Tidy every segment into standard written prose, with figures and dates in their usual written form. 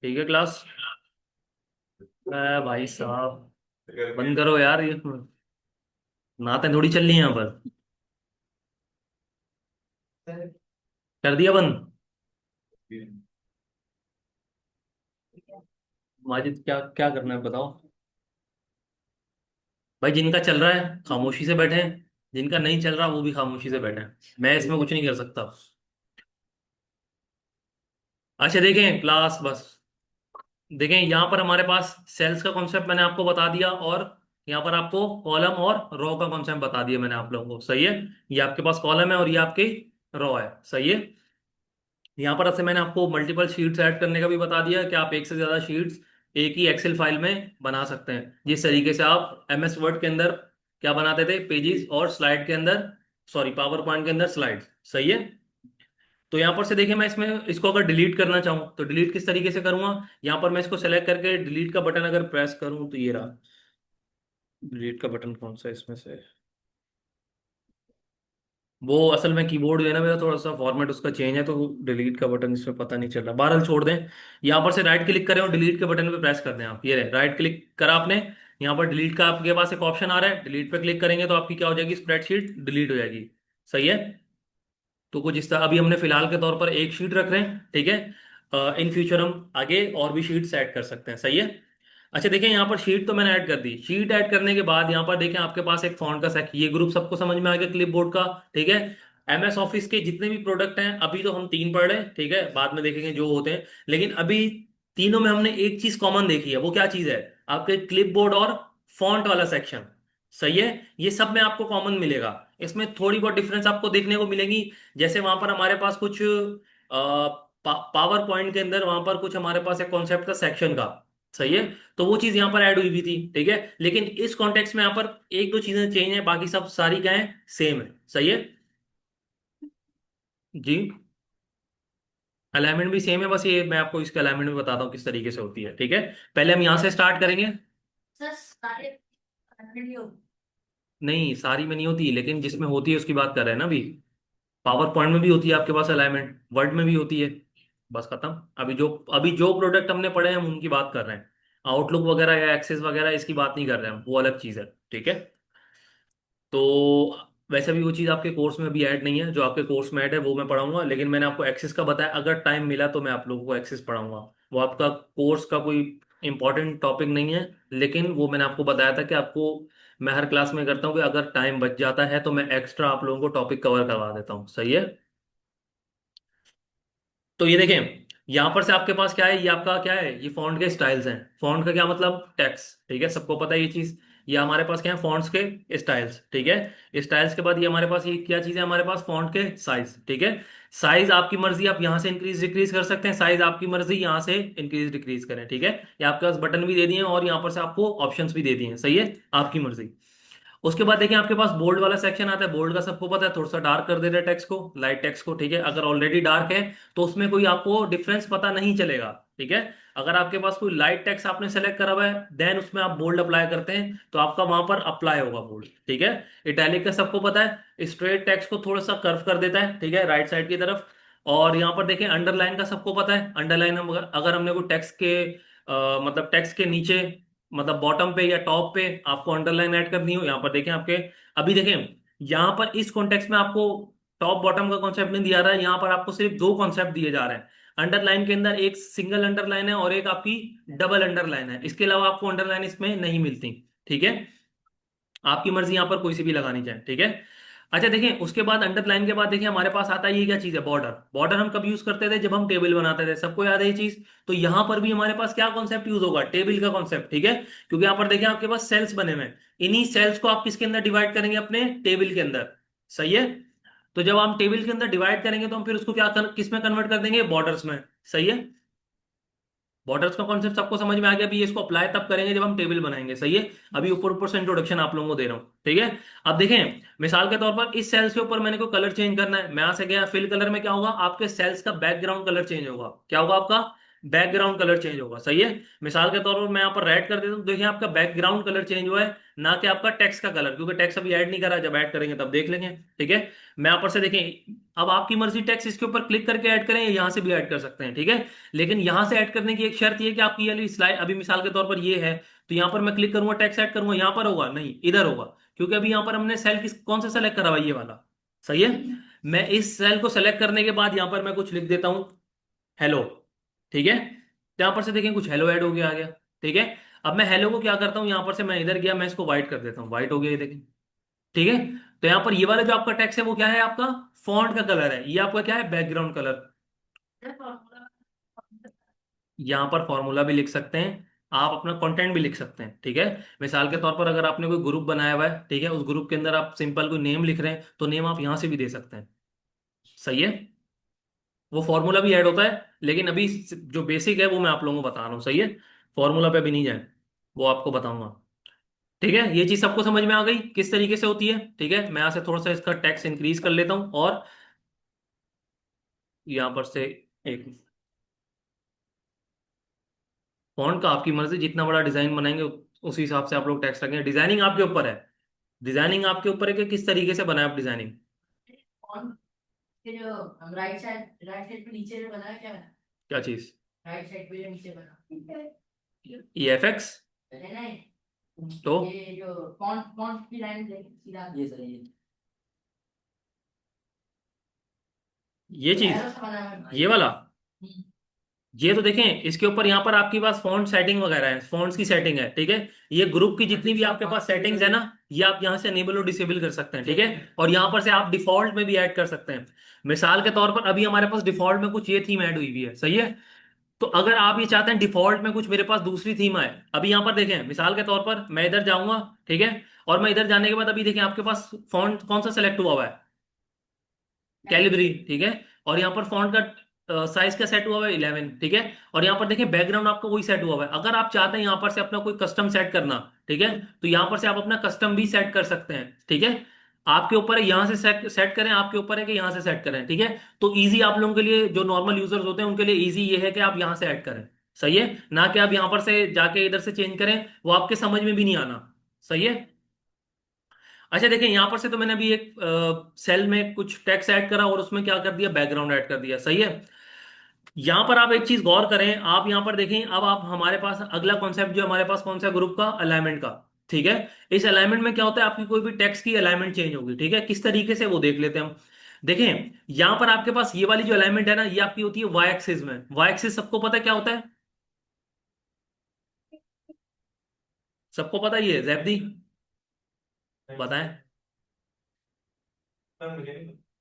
ठीक है क्लास। भाई साहब, बंद करो यार ये। नातें थोड़ी चल रही हैं यहाँ पर। कर दिया बंद। माजिद, क्या क्या करना है बताओ। भाई जिनका चल रहा है खामोशी से बैठे हैं, जिनका नहीं चल रहा वो भी खामोशी से बैठे हैं। मैं इसमें कुछ नहीं कर सकता। अच्छा देखें क्लास, बस देखें यहाँ पर हमारे पास सेल्स का कॉन्सेप्ट मैंने आपको बता दिया, और यहाँ पर आपको कॉलम और रो का कॉन्सेप्ट बता दिया मैंने आप लोगों को। सही है। ये आपके पास कॉलम है और ये आपकी रो है। सही है। यहाँ पर ऐसे मैंने आपको मल्टीपल शीट्स ऐड करने का भी बता दिया कि आप एक से ज्यादा शीट्स एक ही एक्सेल फाइल में बना सकते हैं, जिस तरीके से आप एमएस वर्ड के अंदर क्या बनाते थे, पेजेस, और स्लाइड के अंदर, सॉरी पावर पॉइंट के अंदर स्लाइड्स। सही है। तो यहाँ पर से देखिए, मैं इसमें इसको अगर डिलीट करना चाहूँ तो डिलीट किस तरीके से करूंगा। यहाँ पर मैं इसको सेलेक्ट करके डिलीट का बटन अगर प्रेस करूँ तो ये रहा। डिलीट का बटन कौन सा है इसमें से। वो असल में कीबोर्ड जो है ना मेरा, थोड़ा सा फॉर्मेट उसका चेंज है, तो डिलीट का बटन इसमें पता नहीं चल रहा। बहरहाल छोड़ दें। यहाँ पर से राइट क्लिक करें और डिलीट के बटन पे प्रेस कर दें। आप ये रहे, राइट क्लिक करा आपने। यहाँ पर डिलीट का आपके पास एक ऑप्शन आ रहा है, डिलीट पे क्लिक करेंगे तो आपकी क्या हो जाएगी, स्प्रेडशीट डिलीट हो जाएगी। सही है। तो कुछ इस तरह अभी हमने फिलहाल के तौर पर एक शीट रख रहे हैं, ठीक है। इन फ्यूचर हम आगे और भी शीट्स ऐड कर सकते हैं। सही है। अच्छा देखिए, यहाँ पर शीट तो मैंने ऐड कर दी। शीट ऐड करने के बाद यहाँ पर देखें आपके पास एक फॉन्ट का सेट, ये ग्रुप सबको समझ में आ गया क्लिपबोर्ड का। ठीक है। एमएस ऑफिस के जितने भी प्रोडक्ट हैं, अभी तो हम तीन पढ़ रहे हैं, ठीक है, बाद में देखेंगे जो होते हैं। लेकिन अभी तीनों में हमने एक चीज कॉमन देखी है। वो क्या चीज है, आपके क्लिपबोर्ड और फॉन्ट वाला सेक्शन। सही है। ये सब में आपको कॉमन मिलेगा। इसमें थोड़ी बहुत डिफरेंस आपको देखने को मिलेगी। जैसे वहां पर हमारे पास कुछ पावर पॉइंट के अंदर वहां पर कुछ हमारे पास एक कॉन्सेप्ट था सेक्शन का। सही है। तो वो चीज यहाँ पर ऐड हुई भी थी, ठीक है। लेकिन इस कॉन्टेक्स्ट में यहाँ पर एक दो चीजें चेंज है, बाकी सब सारी क्या है, सेम है। सही है जी। अलाइनमेंट भी सेम है, बस ये मैं आपको इसके अलाइनमेंट में बताता हूँ किस तरीके से होती है। ठीक है। पहले हम यहाँ से स्टार्ट करेंगे। सर सारे वीडियो। नहीं, सारी में नहीं होती, लेकिन जिसमें होती है उसकी बात कर रहे हैं ना अभी। पावर पॉइंट में भी होती है आपके पास अलाइनमेंट, वर्ड में भी होती है। बस खत्म। अभी जो प्रोडक्ट हमने पढ़े हैं हम उनकी बात कर रहे हैं। आउटलुक वगैरह या एक्सेस वगैरह इसकी बात नहीं कर रहे हैं हम, वो अलग चीज है। ठीक है। तो वैसे भी वो चीज़ आपके कोर्स में भी ऐड नहीं है। जो आपके कोर्स में ऐड है वो मैं पढ़ाऊंगा, लेकिन मैंने आपको एक्सेस का बताया, अगर टाइम मिला तो मैं आप लोगों को एक्सेस पढ़ाऊंगा। वो आपका कोर्स का कोई इंपॉर्टेंट टॉपिक नहीं है, लेकिन वो मैंने आपको बताया था कि आपको मैं हर क्लास में करता हूँ कि अगर टाइम बच जाता है तो मैं एक्स्ट्रा आप लोगों को टॉपिक कवर करवा देता हूँ। सही है। तो ये देखें, यहां पर से आपके पास क्या है, ये आपका क्या है, ये फॉन्ट के स्टाइल्स हैं। फॉन्ट का क्या मतलब, टेक्स्ट। ठीक है, सबको पता है ये चीज। ये हमारे पास क्या है, फॉन्ट्स के स्टाइल्स। ठीक है। स्टाइल्स के बाद ये हमारे पास ये क्या चीज है, हमारे पास फॉन्ट के साइज। ठीक है। साइज आपकी मर्जी, आप यहां से इंक्रीज डिक्रीज कर सकते हैं। साइज आपकी मर्जी, यहां से इंक्रीज डिक्रीज करें। ठीक है। ये आपके पास बटन भी दे दिए हैं और यहाँ पर से आपको ऑप्शंस भी दे दिए हैं। सही है, आपकी मर्जी। उसके बाद देखिए आपके पास बोल्ड वाला सेक्शन आता है। बोल्ड का सबको पता है, थोड़ा सा डार्क कर देते हैं टेक्स्ट को, लाइट टेक्स्ट को। ठीक है। अगर ऑलरेडी डार्क है तो उसमें कोई आपको डिफरेंस पता नहीं चलेगा। ठीक है। अगर आपके पास कोई लाइट टेक्स्ट आपने सेलेक्ट करा हुआ है, देन उसमें आप बोल्ड अप्लाई करते हैं तो आपका वहां पर अप्लाई होगा बोल्ड। ठीक है। इटैलिक का सबको पता है, स्ट्रेट टेक्स्ट को थोड़ा सा कर्व कर देता है, ठीक है, राइट साइड की तरफ। और यहाँ पर देखिए अंडरलाइन का सबको पता है। अंडरलाइन हम अगर हमने कोई टेक्स्ट के मतलब टेक्स्ट के नीचे, मतलब बॉटम पे या टॉप पे आपको अंडरलाइन ऐड करनी हो, यहाँ पर देखें आपके, अभी देखें यहाँ पर इस कॉन्टेक्स्ट में आपको टॉप बॉटम का कॉन्सेप्ट नहीं दिया रहा है। यहाँ पर आपको सिर्फ दो कॉन्सेप्ट दिए जा रहे हैं। अंडरलाइन के अंदर एक सिंगल अंडरलाइन है और एक आपकी डबल अंडरलाइन है। इसके अलावा आपको अंडरलाइन इसमें नहीं मिलती। ठीक है। आपकी मर्जी यहाँ पर कोई सी भी लगानी चाहे। ठीक है। अच्छा देखिए, उसके बाद अंडरलाइन के बाद देखिए हमारे पास आता है, ये क्या चीज है, बॉर्डर। बॉर्डर हम कब यूज करते थे, जब हम टेबल बनाते थे, सबको याद है ये चीज। तो यहां पर भी हमारे पास क्या कॉन्सेप्ट यूज होगा, टेबल का कॉन्सेप्ट। ठीक है। क्योंकि यहाँ पर देखिए आपके पास सेल्स बने हुए हैं, इन्हीं सेल्स को आप किसके अंदर डिवाइड करेंगे, अपने टेबल के अंदर। सही है। तो जब हम टेबल के अंदर डिवाइड करेंगे तो हम फिर उसको किस में कन्वर्ट कर देंगे, बॉर्डर्स में। सही है। बॉर्डर्स का कॉन्सेप्ट सबको समझ में आ गया। अभी इसको अप्लाई तब करेंगे जब हम टेबल बनाएंगे। सही है। अभी ऊपर ऊपर से इंट्रोडक्शन आप लोगों को दे रहा हूँ। ठीक है। अब देखें, मिसाल के तौर पर इस सेल्स के ऊपर मैंने कोई कलर चेंज करना है, मैं यहां से गया फिल कलर में, क्या होगा, आपके सेल्स का बैकग्राउंड कलर चेंज होगा। क्या होगा, आपका बैकग्राउंड कलर चेंज होगा। सही है। मिसाल के तौर पर मैं यहाँ पर रेड कर देता हूँ, देखिए आपका बैकग्राउंड कलर चेंज हुआ है, ना कि आपका टेक्स्ट का कलर, क्योंकि टेक्स्ट अभी ऐड नहीं करा, जब ऐड करेंगे तब देख लेंगे। ठीक है। मैं यहाँ पर से देखें, अब आपकी मर्जी टेक्स्ट इसके ऊपर क्लिक करके ऐड करें या यहाँ से भी ऐड कर सकते हैं, ठीक है। लेकिन यहाँ से ऐड करने की एक शर्त ये है कि आपकी ये स्लाइड अभी मिसाल के तौर पर ये है, तो यहाँ पर मैं क्लिक करूंगा टेक्स्ट ऐड करूंगा, यहाँ पर होगा नहीं, इधर होगा। क्योंकि अभी यहाँ पर हमने सेल किस कौन सा सेलेक्ट करा हुआ है, ये वाला। सही है। मैं इस सेल को सेलेक्ट करने के बाद यहाँ पर मैं कुछ लिख देता हूँ, हेलो। ठीक है। तो यहाँ पर से देखें कुछ हेलो ऐड हो गया, आ गया। ठीक है। अब मैं हेलो को क्या करता हूँ, यहाँ पर से मैं इधर गया, मैं इसको व्हाइट कर देता हूँ, व्हाइट हो गया, ये देखें। ठीक है। तो यहाँ पर ये वाला जो आपका टेक्स्ट है वो क्या है, आपका फॉन्ट का कलर है, ये आपका क्या है, बैकग्राउंड कलर। यहाँ पर फॉर्मूला भी लिख सकते हैं, आप अपना कंटेंट भी लिख सकते हैं, ठीक है। मिसाल के तौर पर अगर आपने कोई ग्रुप बनाया हुआ है, ठीक है, उस ग्रुप के अंदर आप सिंपल कोई नेम लिख रहे हैं, तो नेम आप यहाँ से भी दे सकते हैं। सही है। वो फॉर्मूला भी ऐड होता है, लेकिन अभी जो बेसिक है वो मैं आप लोगों को बता रहा हूँ। सही है। फॉर्मूला पे अभी नहीं जाए, वो आपको बताऊंगा। ठीक है। ये चीज सबको समझ में आ गई किस तरीके से होती है। ठीक है। मैं यहाँ से थोड़ा सा इसका टैक्स इंक्रीज कर लेता हूँ, और यहाँ पर से एक फॉन्ट का आपकी मर्जी, जितना बड़ा डिजाइन बनाएंगे उस हिसाब से आप लोग टैक्स रखेंगे। डिजाइनिंग आपके ऊपर है। डिजाइनिंग आपके ऊपर है कि किस तरीके से बनाए आप डिजाइनिंग। कौन के जो हम राइट साइड पे नीचे जो बना है क्या बना? क्या चीज। राइट साइड पे जो नीचे बना ई एफ एक्स। नहीं नहीं, तो ये जो फॉन्ट फॉन्ट की लाइन देख सीधा ये सही है। ये चीज, ऐसा सा बना है। ये वाला, हम्म, ये तो देखें इसके ऊपर यहाँ पर आपके पास फॉन्ट सेटिंग वगैरह है, फॉन्ट्स की सेटिंग है, ठीक है। ये ग्रुप की जितनी भी आपके पास सेटिंग्स है ना, ये आप यहाँ से अनेबल और डिसेबल कर सकते हैं, ठीक है। और यहाँ पर से आप डिफॉल्ट में भी ऐड कर सकते हैं। मिसाल के तौर पर अभी हमारे पास डिफॉल्ट में कुछ ये थीम ऐड हुई हुई है, सही है। तो अगर आप ये चाहते हैं डिफॉल्ट में कुछ मेरे पास दूसरी थीम आए, अभी यहाँ पर देखें मिसाल के तौर पर मैं इधर जाऊंगा, ठीक है। और मैं इधर जाने के बाद अभी देखें आपके पास फॉन्ट कौन सा सेलेक्ट हुआ हुआ है, कैलिबरी, ठीक है। और यहाँ पर फॉन्ट का साइज का सेट हुआ हुआ है 11, ठीक है। और यहाँ पर देखिए बैकग्राउंड आपका वही सेट हुआ हुआ है। अगर आप चाहते हैं यहाँ पर से अपना कोई कस्टम सेट करना, ठीक है, तो यहाँ पर से आप अपना कस्टम भी सेट कर सकते हैं, ठीक है। आपके ऊपर है यहाँ से सेट सेट करें, आपके ऊपर है कि यहाँ से सेट करें, ठीक है। तो इजी आप लोगों के लिए, जो नॉर्मल यूजर्स होते हैं उनके लिए इजी ये है कि आप यहाँ से ऐड करें। सही है ना, कि आप यहाँ पर से जाके इधर से चेंज करें, वो आपके समझ में भी नहीं आना। सही है। अच्छा देखिए यहाँ पर से तो मैंने अभी एक सेल में कुछ टेक्स्ट ऐड करा और उसमें क्या कर दिया, बैकग्राउंड ऐड कर दिया। सही है। यहाँ पर आप एक चीज गौर करें, आप यहाँ पर देखें, अब आप हमारे पास अगला कॉन्सेप्ट जो हमारे पास कौन सा ग्रुप का, अलाइनमेंट का। ठीक है। इस अलाइनमेंट में क्या होता है, आपकी कोई भी टेक्स्ट की अलाइनमेंट चेंज होगी, ठीक है, किस तरीके से वो देख लेते हैं हम। देखें यहाँ पर आपके पास ये वाली जो अलाइनमेंट है ना, ये आपकी होती है वाई एक्सिस में। वाई एक्सिस सबको पता है क्या होता है, सबको पता है, ये जैबदी बताएं।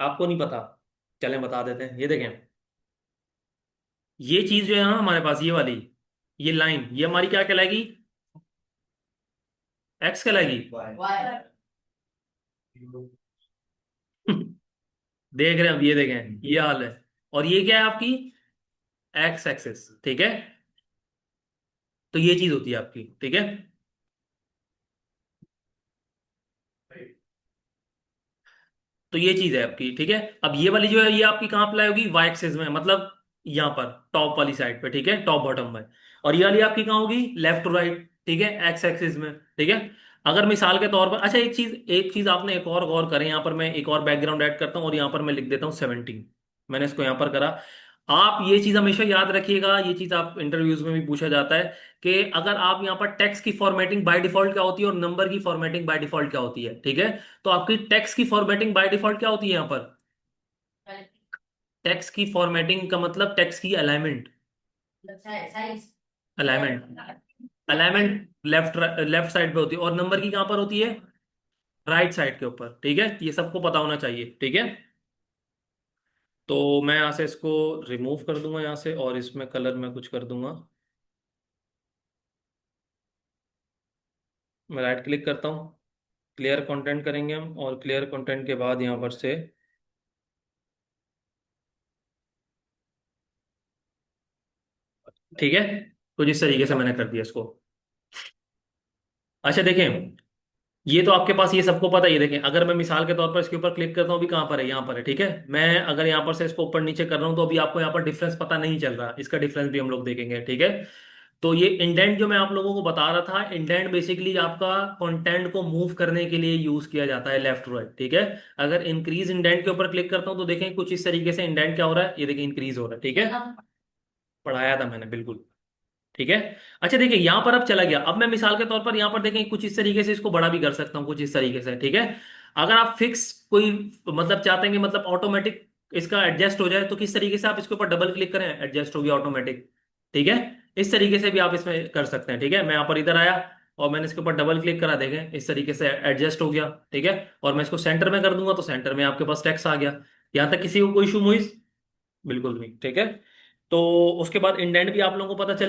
आपको नहीं पता, चलें बता देते हैं। ये देखें, ये चीज जो है ना हमारे पास, ये वाली, ये लाइन, ये हमारी क्या कहलाएगी, एक्स कहलाएगी। वाई देख रहे हैं, अब ये देखें, ये हाल है। और ये क्या है आपकी, एक्स एक्सिस, ठीक है। तो ये चीज होती है आपकी, ठीक है। तो ये चीज है आपकी, ठीक है। अब ये वाली जो है ये आपकी कहाँ अप्लाई होगी, वाई एक्सिस में, मतलब यहाँ पर टॉप वाली साइड पे, ठीक है, टॉप बॉटम में। और ये वाली आपकी कहाँ होगी, लेफ्ट टू राइट, ठीक है, एक्स एक्सिस में, ठीक है। अगर मिसाल के तौर पर, अच्छा एक चीज आपने एक और गौर करें, यहाँ पर मैं एक और बैकग्राउंड ऐड करता हूँ और यहाँ पर मैं लिख देता हूँ 17। मैंने इसको यहाँ पर करा। आप ये चीज हमेशा याद रखिएगा, ये चीज आप इंटरव्यूज में भी पूछा जाता है कि अगर आप यहाँ पर टेक्स्ट की फॉर्मेटिंग बाय डिफॉल्ट क्या होती है और नंबर की फॉर्मेटिंग बाय डिफॉल्ट क्या होती है, ठीक है। तो आपकी टेक्स्ट की फॉर्मेटिंग बाय डिफॉल्ट क्या होती है यहाँ पर, टेक्स्ट की फॉर्मेटिंग का मतलब टेक्स्ट की alignment. Size alignment, alignment left left side पे होती है, और नंबर की कहाँ पर होती है, राइट साइड के ऊपर, ठीक है। ये सबको पता होना चाहिए, ठीक है। तो मैं यहाँ से इसको रिमूव कर दूंगा यहाँ से, और इसमें कलर में कुछ कर दूंगा। मैं राइट क्लिक करता हूँ, क्लियर कंटेंट करेंगे हम, और क्लियर कंटेंट के बाद यहाँ पर से, ठीक है, कुछ इस तरीके से मैंने कर दिया इसको। अच्छा देखें, ये तो आपके पास ये सबको पता है, ये देखें अगर मैं मिसाल के तौर पर इसके ऊपर क्लिक करता हूँ, अभी कहाँ पर है, यहाँ पर है, ठीक है। मैं अगर यहाँ पर से इसको ऊपर नीचे कर रहा हूँ तो अभी आपको यहाँ पर डिफरेंस पता नहीं चल रहा, इसका डिफरेंस भी हम लोग देखेंगे, ठीक है। तो ये इंडेंट जो मैं आप लोगों को बता रहा था, इंडेंट बेसिकली आपका कंटेंट को मूव करने के लिए यूज किया जाता है, लेफ्ट टू राइट, ठीक है। अगर इंक्रीज इंडेंट के ऊपर क्लिक करता हूं तो देखें कुछ इस तरीके से इंडेंट क्या हो रहा है, ये देखिए इंक्रीज हो रहा है, ठीक है। पढ़ाया था मैंने बिल्कुल, ठीक है। अच्छा देखिए यहां पर अब चला गया, अब मैं मिसाल के तौर पर यहां पर देखें कुछ इस तरीके से इसको बड़ा भी कर सकता हूं, कुछ इस तरीके से, ठीक है। अगर आप फिक्स कोई मतलब चाहते हैं कि मतलब ऑटोमेटिक इसका एडजस्ट हो जाए, तो किस तरीके से आप इसके ऊपर डबल क्लिक करें, एडजस्ट हो गया ऑटोमेटिक, ठीक है। इस तरीके से भी आप इसमें कर सकते हैं, ठीक है। मैं यहाँ पर इधर आया और मैंने इसके ऊपर डबल क्लिक करा, देखें इस तरीके से एडजस्ट हो गया, ठीक है। और मैं इसको सेंटर में कर दूंगा तो सेंटर में आपके पास टेक्स्ट आ गया। यहां तक किसी को कोई इशू हुई? बिल्कुल नहीं, ठीक है। तो उसके बाद इंडेंट भी आप लोगों को पता चल